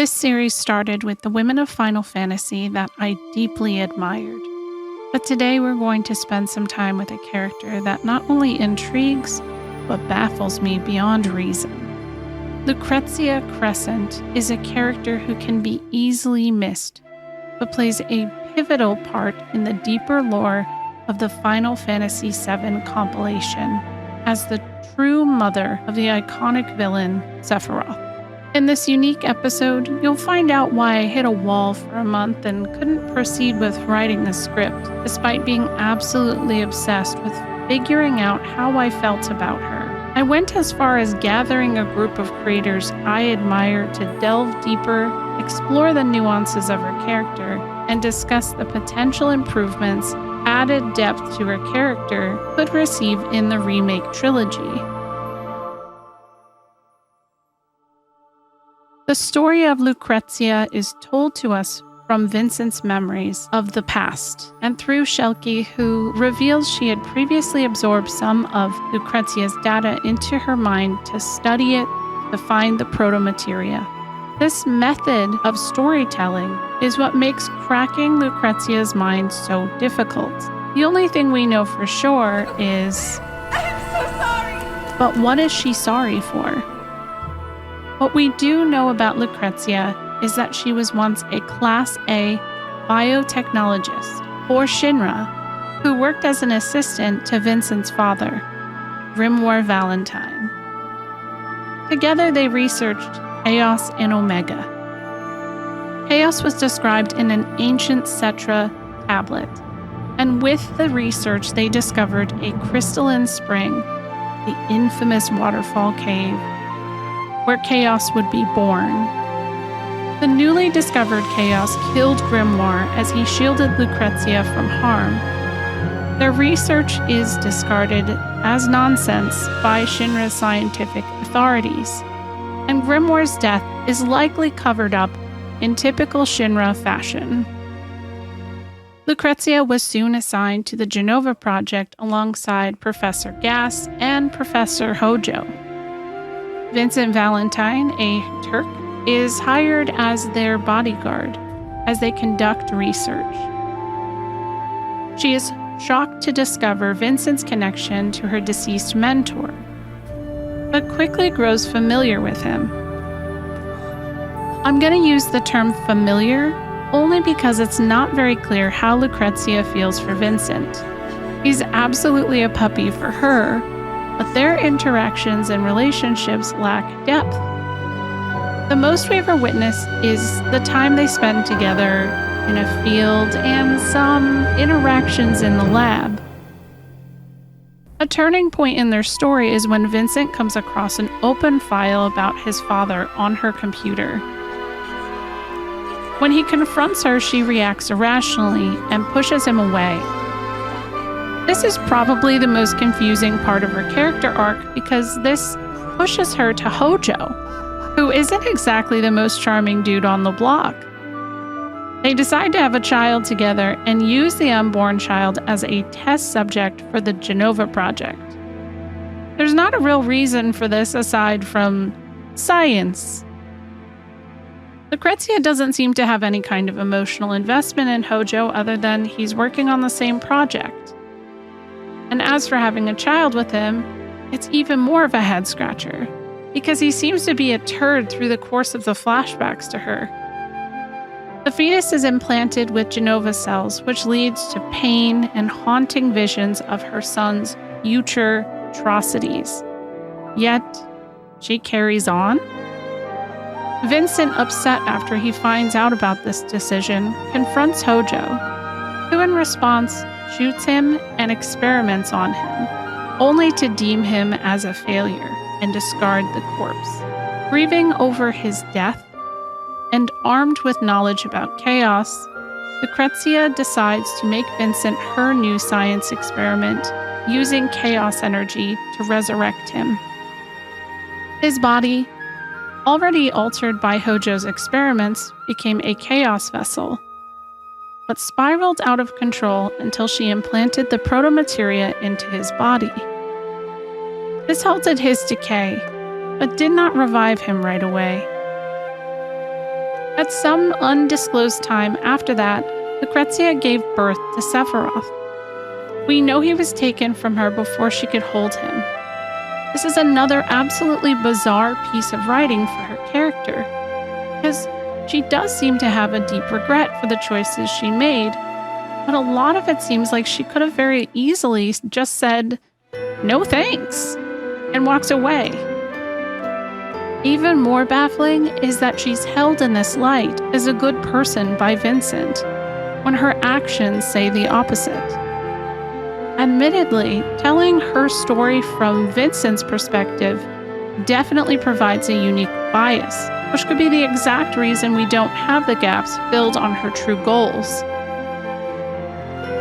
This series started with the women of Final Fantasy that I deeply admired. But today we're going to spend some time with a character that not only intrigues, but baffles me beyond reason. Lucrecia Crescent is a character who can be easily missed, but plays a pivotal part in the deeper lore of the Final Fantasy VII compilation as the true mother of the iconic villain Sephiroth. In this unique episode, you'll find out why I hit a wall for a month and couldn't proceed with writing the script, despite being absolutely obsessed with figuring out how I felt about her. I went as far as gathering a group of creators I admire to delve deeper, explore the nuances of her character, and discuss the potential improvements added depth to her character could receive in the Remake Trilogy. The story of Lucrecia is told to us from Vincent's memories of the past, and through Shelky, who reveals she had previously absorbed some of Lucrecia's data into her mind to study it to find the proto-materia. This method of storytelling is what makes cracking Lucrecia's mind so difficult. The only thing we know for sure is, I am so sorry! But what is she sorry for? What we do know about Lucrecia is that she was once a Class A biotechnologist for Shinra, who worked as an assistant to Vincent's father, Grimoire Valentine. Together they researched Chaos and Omega. Chaos was described in an ancient Cetra tablet, and with the research they discovered a crystalline spring, the infamous waterfall cave, where Chaos would be born. The newly discovered Chaos killed Grimoire as he shielded Lucrecia from harm. Their research is discarded as nonsense by Shinra's scientific authorities, and Grimoire's death is likely covered up in typical Shinra fashion. Lucrecia was soon assigned to the Genova project alongside Professor Gas and Professor Hojo. Vincent Valentine, a Turk, is hired as their bodyguard as they conduct research. She is shocked to discover Vincent's connection to her deceased mentor, but quickly grows familiar with him. I'm going to use the term familiar only because it's not very clear how Lucrecia feels for Vincent. He's absolutely a puppy for her, but their interactions and relationships lack depth. The most we ever witness is the time they spend together in a field and some interactions in the lab. A turning point in their story is when Vincent comes across an open file about his father on her computer. When he confronts her, she reacts irrationally and pushes him away. This is probably the most confusing part of her character arc because this pushes her to Hojo, who isn't exactly the most charming dude on the block. They decide to have a child together and use the unborn child as a test subject for the Genova project. There's not a real reason for this aside from science. Lucrecia doesn't seem to have any kind of emotional investment in Hojo other than he's working on the same project. And as for having a child with him, it's even more of a head-scratcher, because he seems to be a turd through the course of the flashbacks to her. The fetus is implanted with Genova cells, which leads to pain and haunting visions of her son's future atrocities. Yet, she carries on? Vincent, upset after he finds out about this decision, confronts Hojo, who in response shoots him and experiments on him, only to deem him as a failure and discard the corpse. Grieving over his death, and armed with knowledge about chaos, Lucrecia decides to make Vincent her new science experiment, using chaos energy to resurrect him. His body, already altered by Hojo's experiments, became a chaos vessel, but spiraled out of control until she implanted the proto-materia into his body. This halted his decay, but did not revive him right away. At some undisclosed time after that, Lucrecia gave birth to Sephiroth. We know he was taken from her before she could hold him. This is another absolutely bizarre piece of writing for her character, because she does seem to have a deep regret for the choices she made, but a lot of it seems like she could have very easily just said, "No thanks," and walks away. Even more baffling is that she's held in this light as a good person by Vincent, when her actions say the opposite. Admittedly, telling her story from Vincent's perspective definitely provides a unique bias, which could be the exact reason we don't have the gaps filled on her true goals.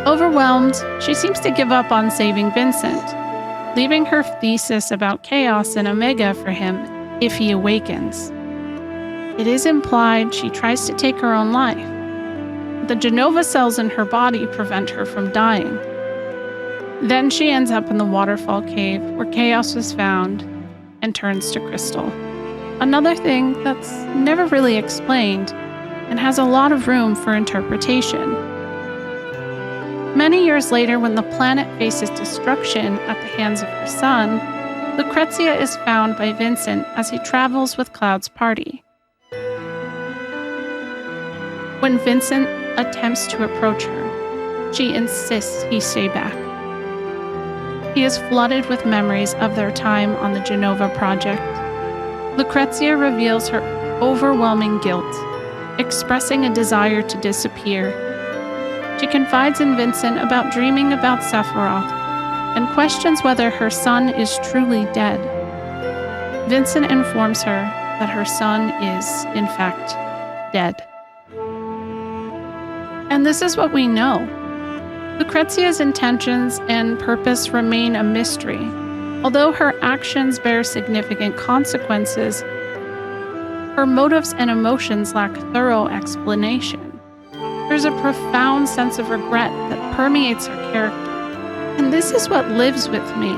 Overwhelmed, she seems to give up on saving Vincent, leaving her thesis about chaos and Omega for him if he awakens. It is implied she tries to take her own life. The Genova cells in her body prevent her from dying. Then she ends up in the waterfall cave where chaos was found and turns to crystal. Another thing that's never really explained and has a lot of room for interpretation. Many years later, when the planet faces destruction at the hands of her son, Lucrecia is found by Vincent as he travels with Cloud's party. When Vincent attempts to approach her, she insists he stay back. He is flooded with memories of their time on the Genova project. Lucrecia reveals her overwhelming guilt, expressing a desire to disappear. She confides in Vincent about dreaming about Sephiroth and questions whether her son is truly dead. Vincent informs her that her son is, in fact, dead. And this is what we know. Lucrecia's intentions and purpose remain a mystery. Although her actions bear significant consequences, her motives and emotions lack thorough explanation. There's a profound sense of regret that permeates her character, and this is what lives with me.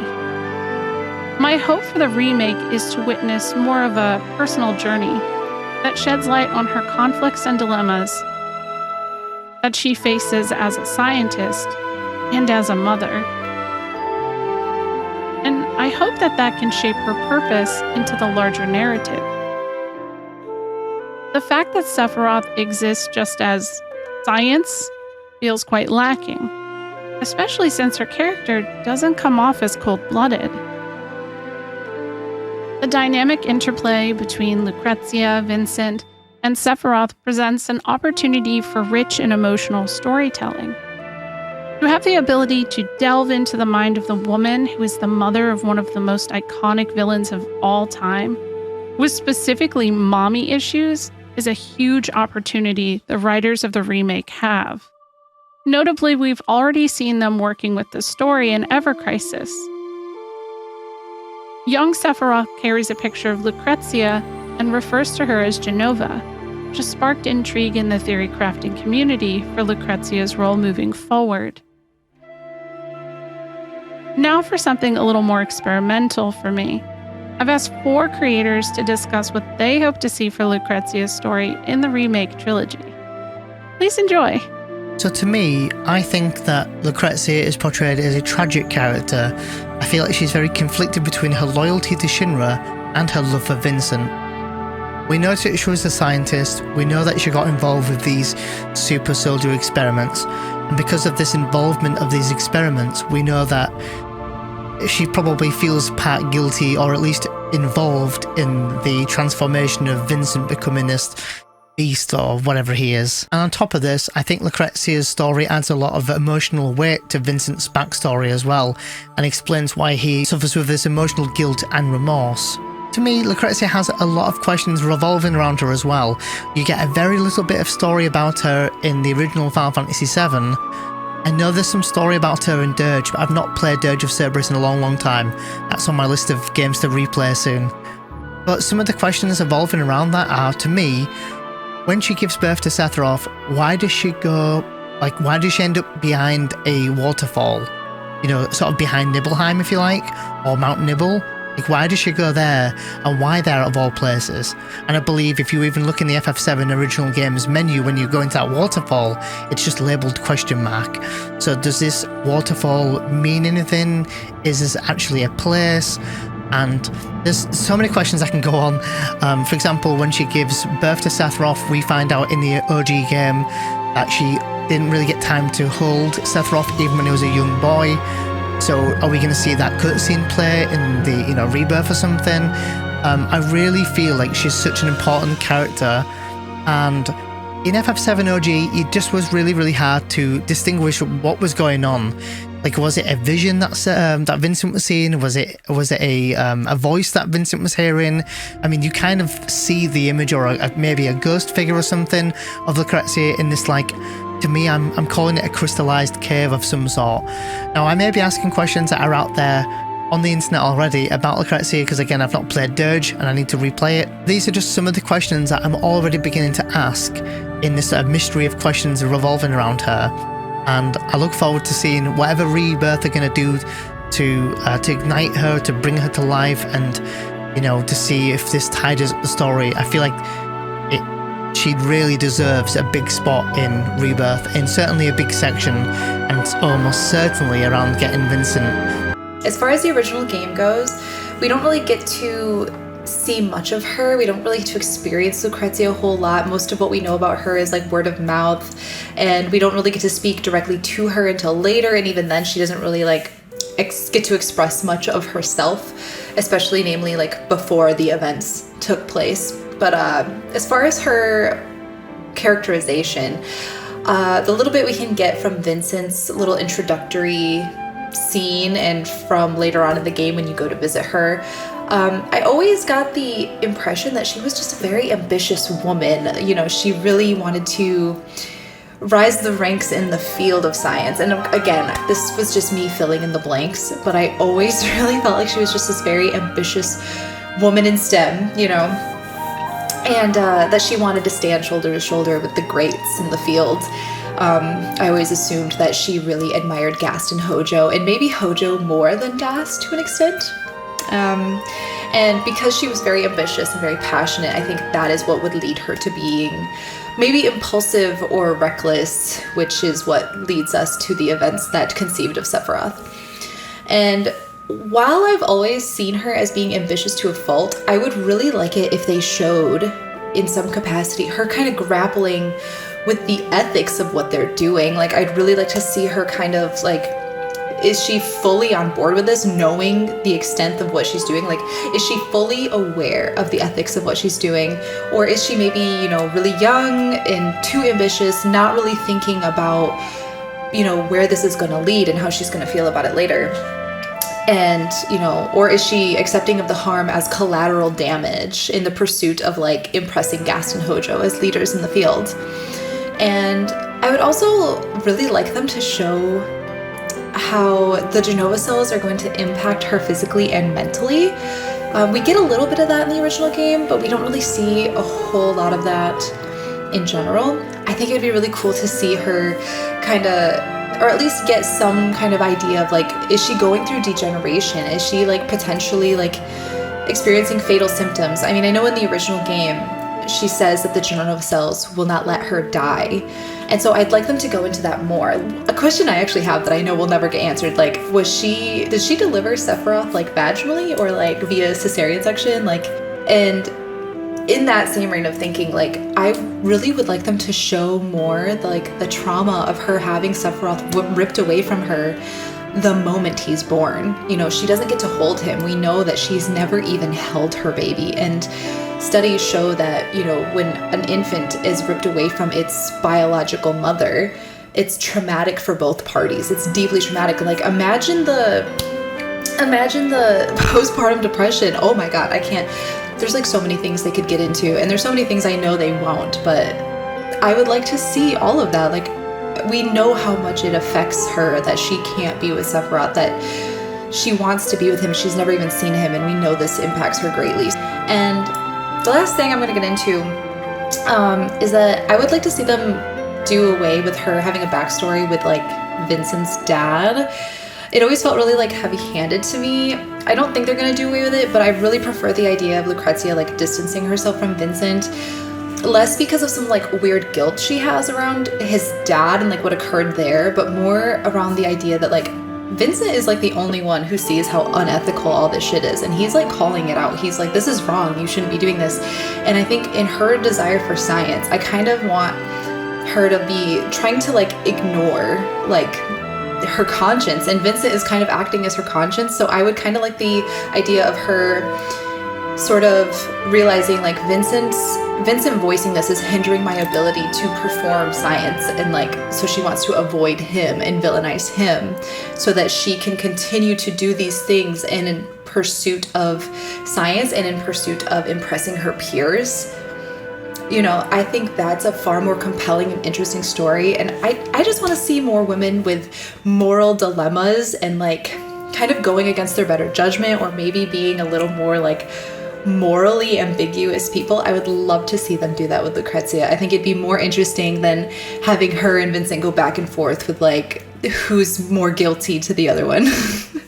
My hope for the remake is to witness more of a personal journey that sheds light on her conflicts and dilemmas that she faces as a scientist and as a mother. And I hope that that can shape her purpose into the larger narrative. The fact that Sephiroth exists just as science feels quite lacking, especially since her character doesn't come off as cold-blooded. The dynamic interplay between Lucrecia, Vincent, and Sephiroth presents an opportunity for rich and emotional storytelling. To have the ability to delve into the mind of the woman who is the mother of one of the most iconic villains of all time, with specifically mommy issues, is a huge opportunity the writers of the remake have. Notably, we've already seen them working with the story in Ever Crisis. Young Sephiroth carries a picture of Lucrecia and refers to her as Genova, which has sparked intrigue in the theory crafting community for Lucrecia's role moving forward. Now for something a little more experimental for me. I've asked 4 creators to discuss what they hope to see for Lucrecia's story in the remake trilogy. Please enjoy. So to me, I think that Lucrecia is portrayed as a tragic character. I feel like she's very conflicted between her loyalty to Shinra and her love for Vincent. We know that she was a scientist, we know that she got involved with these super soldier experiments, and because of this involvement of these experiments, we know that she probably feels part guilty or at least involved in the transformation of Vincent becoming this beast or whatever he is. And on top of this, I think Lucrecia's story adds a lot of emotional weight to Vincent's backstory as well, and explains why he suffers with this emotional guilt and remorse. To me, Lucrecia has a lot of questions revolving around her as well. You get a very little bit of story about her in the original Final Fantasy VII. I know there's some story about her in Dirge, but I've not played Dirge of Cerberus in a long time. That's on my list of games to replay soon. But some of the questions evolving around that are, to me, when she gives birth to Sephiroth, why does she end up behind a waterfall? You know, sort of behind Nibelheim, if you like, or Mount Nibel. Like, why does she go there, and why there of all places? And I believe if you even look in the FF7 original games menu, when you go into that waterfall, it's just labelled ? So does this waterfall mean anything? Is this actually a place? And there's so many questions I can go on. For example, when she gives birth to Sephiroth, we find out in the OG game that she didn't really get time to hold Sephiroth even when he was a young boy. So are we going to see that cutscene play in the Rebirth or something? I really feel like she's such an important character, and in FF7 OG it just was really, really hard to distinguish what was going on. Like, was it a vision that Vincent was seeing? Was it a voice that Vincent was hearing? I mean, you kind of see the image, or maybe a ghost figure or something of Lucrecia in this, like, to me, I'm calling it a crystallized cave of some sort. Now, I may be asking questions that are out there on the internet already about Lucrecia, because again, I've not played Dirge and I need to replay it. These are just some of the questions that I'm already beginning to ask in this mystery of questions revolving around her. And I look forward to seeing whatever Rebirth they're going to do to ignite her, to bring her to life, and to see if this ties up the story. I feel like she really deserves a big spot in Rebirth, and certainly a big section, and almost certainly around getting Vincent. As far as the original game goes, we don't really get to see much of her. We don't really get to experience Lucrecia a whole lot. Most of what we know about her is like word of mouth, and we don't really get to speak directly to her until later, and even then she doesn't really get to express much of herself, especially namely like before the events took place. But as far as her characterization, the little bit we can get from Vincent's little introductory scene and from later on in the game when you go to visit her, I always got the impression that she was just a very ambitious woman. She really wanted to rise the ranks in the field of science. And again, this was just me filling in the blanks, but I always really felt like she was just this very ambitious woman in STEM, and that she wanted to stand shoulder to shoulder with the greats in the field. I always assumed that she really admired Gast and Hojo, and maybe Hojo more than Gast to an extent. And because she was very ambitious and very passionate, I think that is what would lead her to being maybe impulsive or reckless, which is what leads us to the events that conceived of Sephiroth. And while I've always seen her as being ambitious to a fault, I would really like it if they showed, in some capacity, her kind of grappling with the ethics of what they're doing. Like, I'd really like to see her kind of like, is she fully on board with this, knowing the extent of what she's doing? Like, is she fully aware of the ethics of what she's doing? Or is she maybe, really young and too ambitious, not really thinking about, where this is going to lead and how she's going to feel about it later? And, or is she accepting of the harm as collateral damage in the pursuit of like impressing Gast and Hojo as leaders in the field? And I would also really like them to show how the Genova cells are going to impact her physically and mentally. We get a little bit of that in the original game, but we don't really see a whole lot of that in general. I think it'd be really cool to see her kind of, or at least get some kind of idea of like, is she going through degeneration? Is she like potentially like experiencing fatal symptoms? I mean, I know in the original game, she says that the Genova cells will not let her die. And so I'd like them to go into that more. A question I actually have that I know will never get answered, like, did she deliver Sephiroth like vaginally or like via cesarean section? Like, and in that same reign of thinking, like, I really would like them to show more like the trauma of her having Sephiroth ripped away from her the moment he's born. She doesn't get to hold him. We know that she's never even held her baby. And studies show that, when an infant is ripped away from its biological mother, it's traumatic for both parties. It's deeply traumatic. Like, imagine the postpartum depression. Oh my God, I can't. There's like so many things they could get into, and there's so many things I know they won't, but I would like to see all of that. Like, we know how much it affects her that she can't be with Sephiroth, that she wants to be with him. She's never even seen him, and we know this impacts her greatly. And the last thing I'm going to get into is that I would like to see them do away with her having a backstory with like Vincent's dad. It always felt really like heavy-handed to me. I don't think they're gonna do away with it, but I really prefer the idea of Lucrecia like distancing herself from Vincent, less because of some like weird guilt she has around his dad and like what occurred there, but more around the idea that like Vincent is like the only one who sees how unethical all this shit is, and he's like calling it out. He's like, this is wrong, you shouldn't be doing this. And I think in her desire for science, I kind of want her to be trying to like ignore like her conscience, and Vincent is kind of acting as her conscience. So I would kind of like the idea of her sort of realizing like Vincent voicing this is hindering my ability to perform science, and like so she wants to avoid him and villainize him so that she can continue to do these things in pursuit of science and in pursuit of impressing her peers. You know, I think that's a far more compelling and interesting story, and I just want to see more women with moral dilemmas and like kind of going against their better judgment, or maybe being a little more like morally ambiguous people. I would love to see them do that with Lucrecia. I think it'd be more interesting than having her and Vincent go back and forth with like who's more guilty to the other one.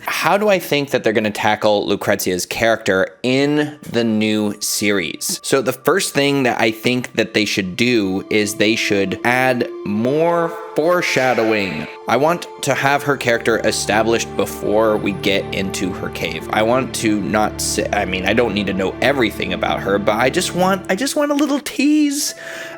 How do I think that they're going to tackle Lucrecia's character in the new series? So the first thing that I think that they should do is they should add more foreshadowing. I want to have her character established before we get into her cave. I want to not say, I mean, I don't need to know everything about her, but I just want a little tease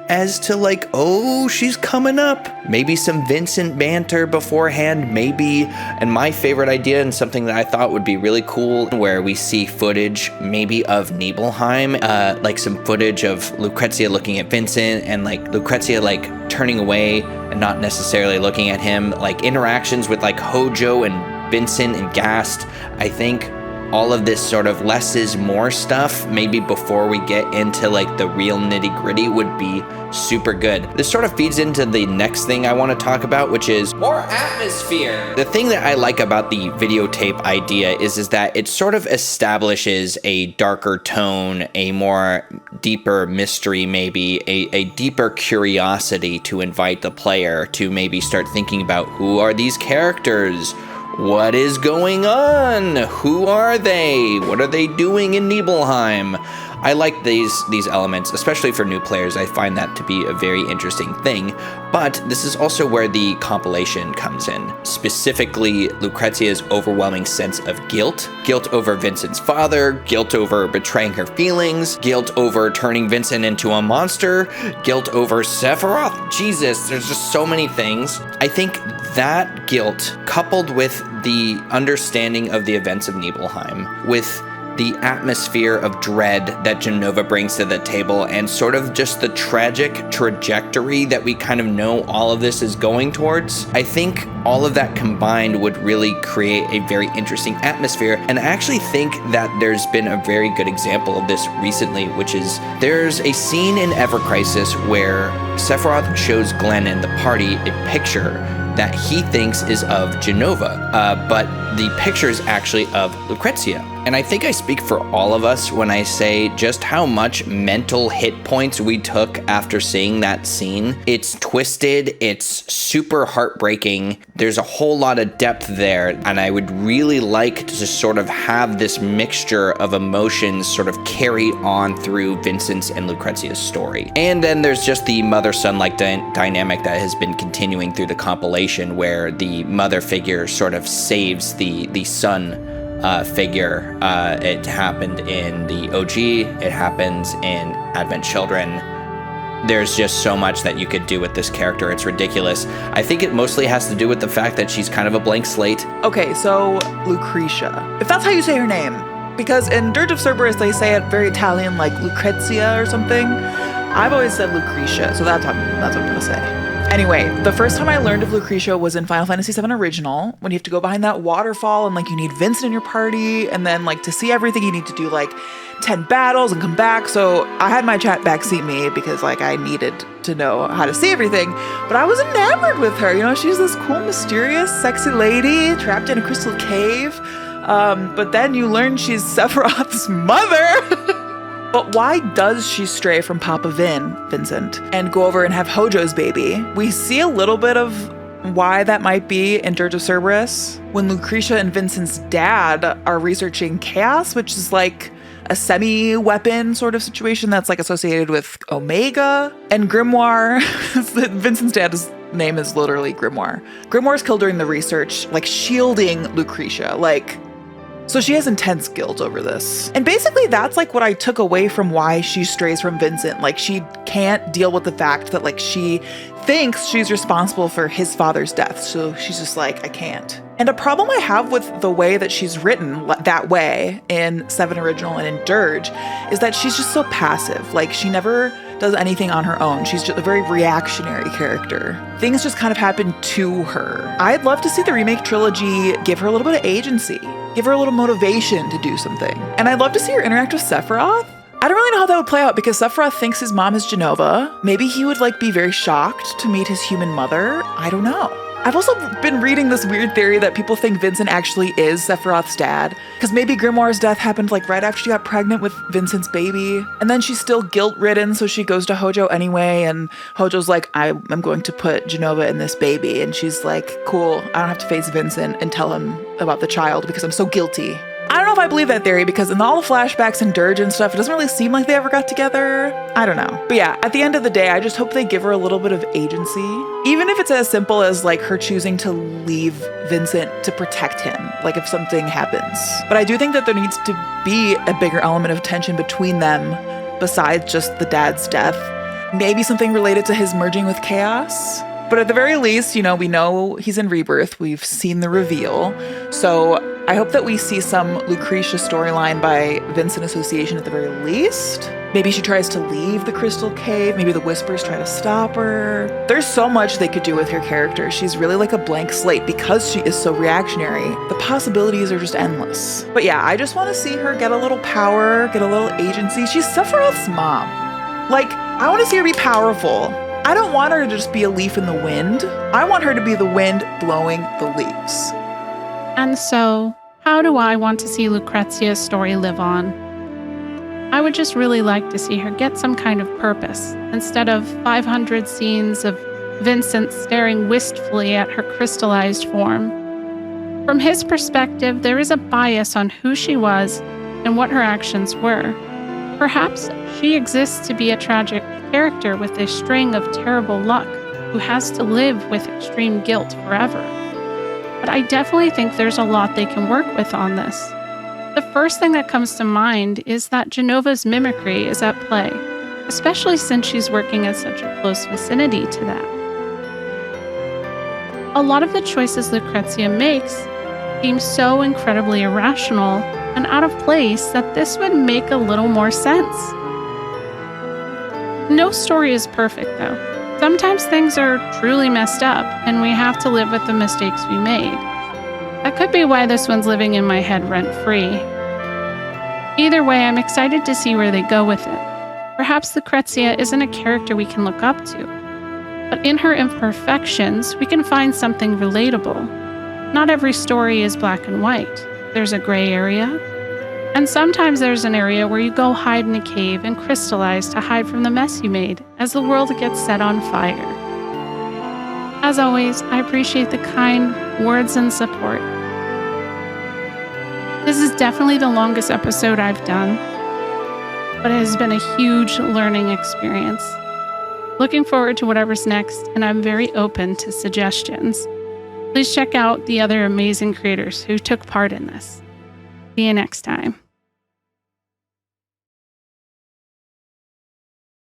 as to like, oh, she's coming up. Maybe some Vincent banter beforehand, maybe. And my favorite idea, and something that I thought would be really cool, where we see footage maybe of Nibelheim, like some footage of Lucrecia looking at Vincent and like Lucrecia like turning away and not necessarily looking at him, like interactions with like Hojo and Vincent and Gast. I think all of this sort of less is more stuff, maybe before we get into like the real nitty gritty, would be super good. This sort of feeds into the next thing I want to talk about, which is more atmosphere. The thing that I like about the videotape idea is that it sort of establishes a darker tone, a more deeper mystery, maybe a deeper curiosity to invite the player to maybe start thinking about, who are these characters? What is going on? Who are they? What are they doing in Nibelheim? I like these elements, especially for new players. I find that to be a very interesting thing. But this is also where the compilation comes in. Specifically, Lucrecia's overwhelming sense of guilt. Guilt over Vincent's father, guilt over betraying her feelings, guilt over turning Vincent into a monster, guilt over Sephiroth. Jesus, there's just so many things. I think that guilt, coupled with the understanding of the events of Nibelheim, with the atmosphere of dread that Jenova brings to the table, and sort of just the tragic trajectory that we kind of know all of this is going towards, I think all of that combined would really create a very interesting atmosphere. And I actually think that there's been a very good example of this recently, which is there's a scene in Ever Crisis where Sephiroth shows Glenn and the party a picture that he thinks is of Jenova, but the picture is actually of Lucrecia. And I think I speak for all of us when I say just how much mental hit points we took after seeing that scene. It's twisted, it's super heartbreaking, there's a whole lot of depth there, and I would really like to sort of have this mixture of emotions sort of carry on through Vincent's and Lucrecia's story. And then there's just the mother-son-like dynamic that has been continuing through the compilation, where the mother figure sort of saves the son figure. It happened in the OG, it happens in Advent Children. There's just so much that you could do with this character. It's ridiculous. I think it mostly has to do with the fact that she's kind of a blank slate. Okay, so Lucrecia, if that's how you say her name, because in Dirge of Cerberus they say it very Italian, like Lucrezia or something. I've always said Lucrecia, so that's what I'm gonna say. Anyway, the first time I learned of Lucrecia was in Final Fantasy VII Original, when you have to go behind that waterfall and like you need Vincent in your party, and then like to see everything you need to do like 10 battles and come back. So I had my chat backseat me because like I needed to know how to see everything, but I was enamored with her. You know, she's this cool, mysterious, sexy lady trapped in a crystal cave. But then you learn she's Sephiroth's mother. But why does she stray from Papa Vincent, and go over and have Hojo's baby? We see a little bit of why that might be in Dirge of Cerberus. When Lucrecia and Vincent's dad are researching chaos, which is like a semi-weapon sort of situation that's like associated with Omega and Grimoire. Vincent's dad's name is literally Grimoire. Grimoire's killed during the research, like shielding Lucrecia, so she has intense guilt over this. And basically that's like what I took away from why she strays from Vincent. Like she can't deal with the fact that like she thinks she's responsible for his father's death. So she's just like, I can't. And a problem I have with the way that she's written that way in 7 Original and in Dirge is that she's just so passive. Like she never does anything on her own. She's just a very reactionary character. Things just kind of happen to her. I'd love to see the remake trilogy give her a little bit of agency, give her a little motivation to do something. And I'd love to see her interact with Sephiroth. I don't really know how that would play out because Sephiroth thinks his mom is Jenova. Maybe he would like be very shocked to meet his human mother. I don't know. I've also been reading this weird theory that people think Vincent actually is Sephiroth's dad, because maybe Grimoire's death happened like right after she got pregnant with Vincent's baby, and then she's still guilt-ridden, so she goes to Hojo anyway, and Hojo's like, I'm going to put Jenova in this baby, and she's like, cool, I don't have to face Vincent and tell him about the child because I'm so guilty. I don't know if I believe that theory because in all the flashbacks and Dirge and stuff, it doesn't really seem like they ever got together. I don't know. But yeah, at the end of the day, I just hope they give her a little bit of agency. Even if it's as simple as like her choosing to leave Vincent to protect him, like if something happens. But I do think that there needs to be a bigger element of tension between them besides just the dad's death. Maybe something related to his merging with chaos. But at the very least, we know he's in Rebirth. We've seen the reveal. So I hope that we see some Lucrecia storyline by Vincent Association at the very least. Maybe she tries to leave the Crystal Cave. Maybe the Whispers try to stop her. There's so much they could do with her character. She's really like a blank slate because she is so reactionary. The possibilities are just endless. But yeah, I just want to see her get a little power, get a little agency. She's Sephiroth's mom. I want to see her be powerful. I don't want her to just be a leaf in the wind. I want her to be the wind blowing the leaves. And so, how do I want to see Lucrecia's story live on? I would just really like to see her get some kind of purpose, instead of 500 scenes of Vincent staring wistfully at her crystallized form. From his perspective, there is a bias on who she was and what her actions were. Perhaps she exists to be a tragic character with a string of terrible luck who has to live with extreme guilt forever. But I definitely think there's a lot they can work with on this. The first thing that comes to mind is that Jenova's mimicry is at play, especially since she's working in such a close vicinity to that. A lot of the choices Lucrecia makes seem so incredibly irrational and out of place that this would make a little more sense. No story is perfect, though. Sometimes things are truly messed up, and we have to live with the mistakes we made. That could be why this one's living in my head rent-free. Either way, I'm excited to see where they go with it. Perhaps Lucrecia isn't a character we can look up to, but in her imperfections, we can find something relatable. Not every story is black and white. There's a gray area, and sometimes there's an area where you go hide in a cave and crystallize to hide from the mess you made as the world gets set on fire. As always, I appreciate the kind words and support. This is definitely the longest episode I've done, but it has been a huge learning experience. Looking forward to whatever's next, and I'm very open to suggestions. Please check out the other amazing creators who took part in this. See you next time.